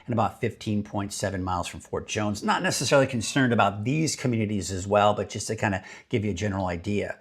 and about 15.7 miles from Fort Jones. Not necessarily concerned about these communities as well, but just to kind of give you a general idea.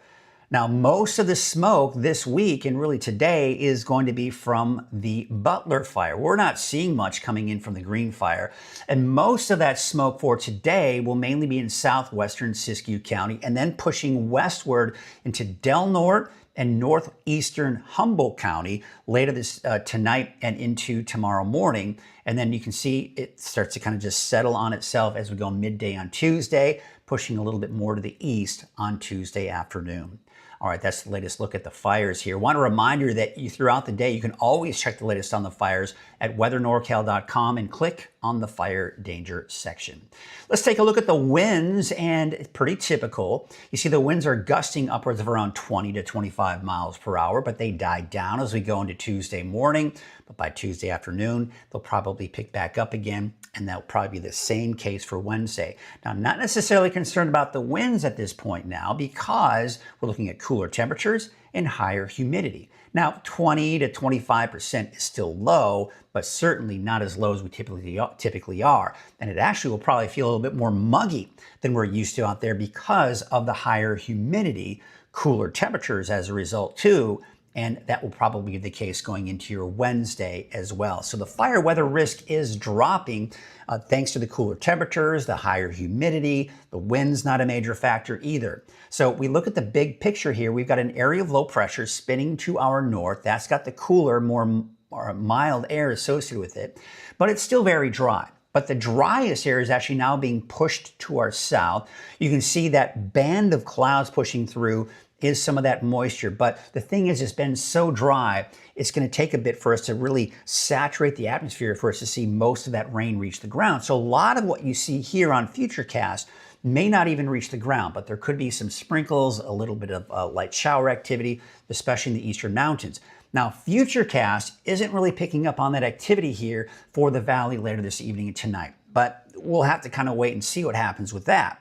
Now, most of the smoke this week and really today is going to be from the Butler fire. We're not seeing much coming in from the Green fire. And most of that smoke for today will mainly be in southwestern Siskiyou County and then pushing westward into Del Norte and northeastern Humboldt County later this tonight and into tomorrow morning. And then you can see it starts to kind of just settle on itself as we go midday on Tuesday, pushing a little bit more to the east on Tuesday afternoon. All right, that's the latest look at the fires here. I want to remind you that throughout the day, you can always check the latest on the fires at weathernorcal.com and click on the fire danger section. Let's take a look at the winds, and it's pretty typical. You see the winds are gusting upwards of around 20 to 25 miles per hour, but they die down as we go into Tuesday morning. But by Tuesday afternoon, they'll probably pick back up again, and that'll probably be the same case for Wednesday. Now, I'm not necessarily concerned about the winds at this point now because we're looking at cooler temperatures and higher humidity. Now, 20 to 25% is still low, but certainly not as low as we typically are. And it actually will probably feel a little bit more muggy than we're used to out there because of the higher humidity, cooler temperatures as a result too. And that will probably be the case going into your Wednesday as well. So the fire weather risk is dropping thanks to the cooler temperatures, the higher humidity, the wind's not a major factor either. So we look at the big picture here. We've got an area of low pressure spinning to our north. That's got the cooler, more mild air associated with it, but it's still very dry. But the driest air is actually now being pushed to our south. You can see that band of clouds pushing through is some of that moisture. But the thing is, it's been so dry, it's going to take a bit for us to really saturate the atmosphere for us to see most of that rain reach the ground. So a lot of what you see here on Futurecast may not even reach the ground, but there could be some sprinkles, a little bit of light shower activity, especially in the eastern mountains. Now, Futurecast isn't really picking up on that activity here for the valley later this evening and tonight, but we'll have to kind of wait and see what happens with that.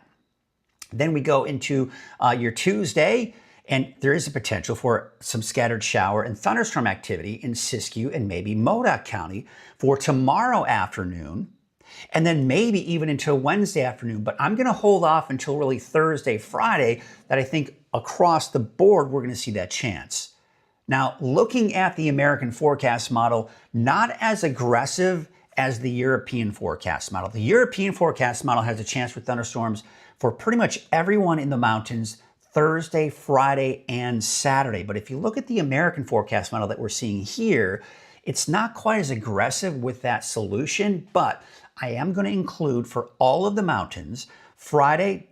Then we go into your Tuesday, and there is a potential for some scattered shower and thunderstorm activity in Siskiyou and maybe Modoc County for tomorrow afternoon, and then maybe even until Wednesday afternoon. But I'm going to hold off until really Thursday, Friday, that I think across the board we're going to see that chance. Now, looking at the American forecast model, not as aggressive as the European forecast model. The European forecast model has a chance for thunderstorms for pretty much everyone in the mountains Thursday, Friday, and Saturday. But if you look at the American forecast model that we're seeing here, it's not quite as aggressive with that solution, but I am going to include for all of the mountains Thursday,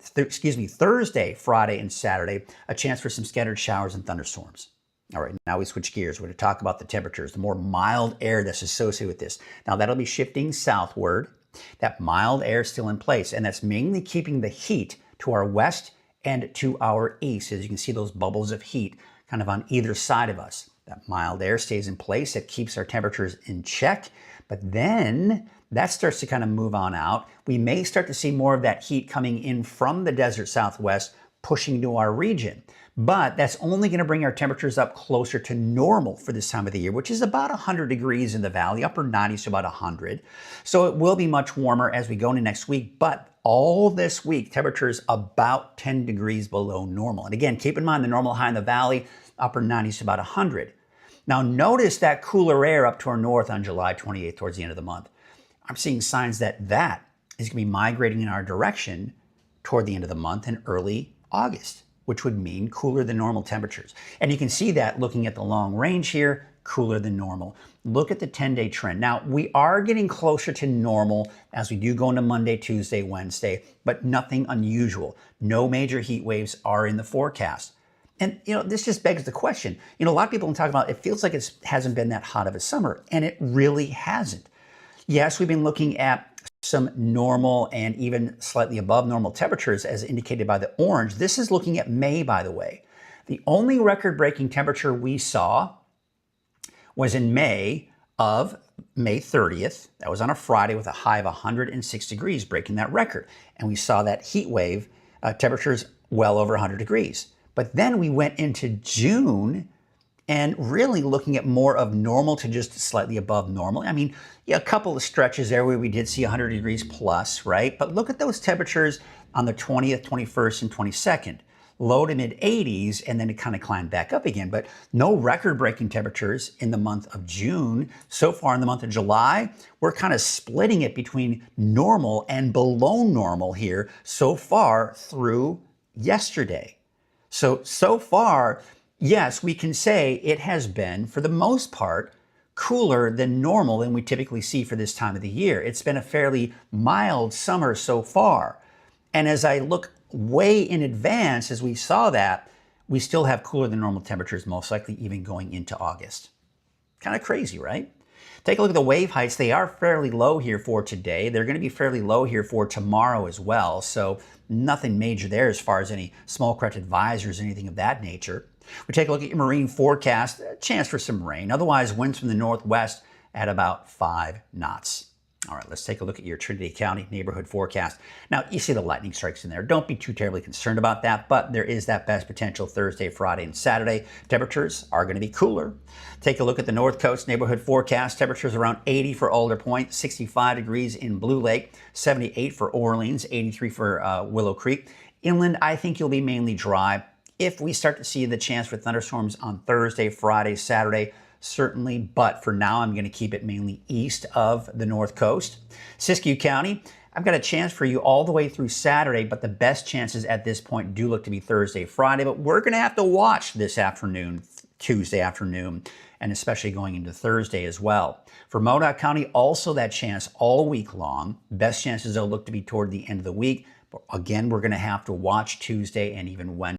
Friday, and Saturday, a chance for some scattered showers and thunderstorms. All right, now we switch gears. We're going to talk about the temperatures, the more mild air that's associated with this. Now that'll be shifting southward. That mild air is still in place, and that's mainly keeping the heat to our west and to our east. As you can see, those bubbles of heat kind of on either side of us. That mild air stays in place. It keeps our temperatures in check, but then that starts to kind of move on out. We may start to see more of that heat coming in from the desert southwest, pushing to our region. But that's only going to bring our temperatures up closer to normal for this time of the year, which is about 100 degrees in the valley, upper 90s to about 100. So it will be much warmer as we go into next week, but all this week, temperatures about 10 degrees below normal. And again, keep in mind the normal high in the valley, upper 90s to about 100. Now notice that cooler air up to our north on July 28th towards the end of the month. I'm seeing signs that that is going to be migrating in our direction toward the end of the month and early August, which would mean cooler than normal temperatures. And you can see that looking at the long range here, cooler than normal. Look at the 10-day trend. Now, we are getting closer to normal as we do go into Monday, Tuesday, Wednesday, but nothing unusual. No major heat waves are in the forecast. And, this just begs the question. A lot of people talk about it feels like it hasn't been that hot of a summer, and it really hasn't. Yes, we've been looking at some normal and even slightly above normal temperatures as indicated by the orange. This is looking at May, by the way. The only record-breaking temperature we saw was in May 30th. That was on a Friday with a high of 106 degrees, breaking that record. And we saw that heat wave, temperatures well over 100 degrees. But then we went into June and really looking at more of normal to just slightly above normal. I mean, yeah, a couple of stretches there where we did see 100 degrees plus, right? But look at those temperatures on the 20th, 21st, and 22nd. Low to mid 80s, and then it kind of climbed back up again. But no record-breaking temperatures in the month of June. So far in the month of July, we're kind of splitting it between normal and below normal here so far through yesterday. So far, yes, we can say it has been, for the most part, cooler than normal than we typically see for this time of the year. It's been a fairly mild summer so far. And as I look way in advance, as we saw that, we still have cooler than normal temperatures, most likely even going into August. Kind of crazy, right? Take a look at the wave heights. They are fairly low here for today. They're going to be fairly low here for tomorrow as well. So nothing major there as far as any small corrected visors, anything of that nature. We take a look at your marine forecast, a chance for some rain. Otherwise, winds from the northwest at about 5 knots. All right, let's take a look at your Trinity County neighborhood forecast. Now, you see the lightning strikes in there. Don't be too terribly concerned about that, but there is that best potential Thursday, Friday, and Saturday. Temperatures are going to be cooler. Take a look at the North Coast neighborhood forecast. Temperatures around 80 for Alder Point, 65 degrees in Blue Lake, 78 for Orleans, 83 for Willow Creek. Inland, I think you'll be mainly dry. If we start to see the chance for thunderstorms on Thursday, Friday, Saturday, certainly, but for now, I'm going to keep it mainly east of the North Coast. Siskiyou County, I've got a chance for you all the way through Saturday, but the best chances at this point do look to be Thursday, Friday, but we're going to have to watch this afternoon, Tuesday afternoon, and especially going into Thursday as well. For Modoc County, also that chance all week long. Best chances, though, look to be toward the end of the week. But again, we're going to have to watch Tuesday and even Wednesday.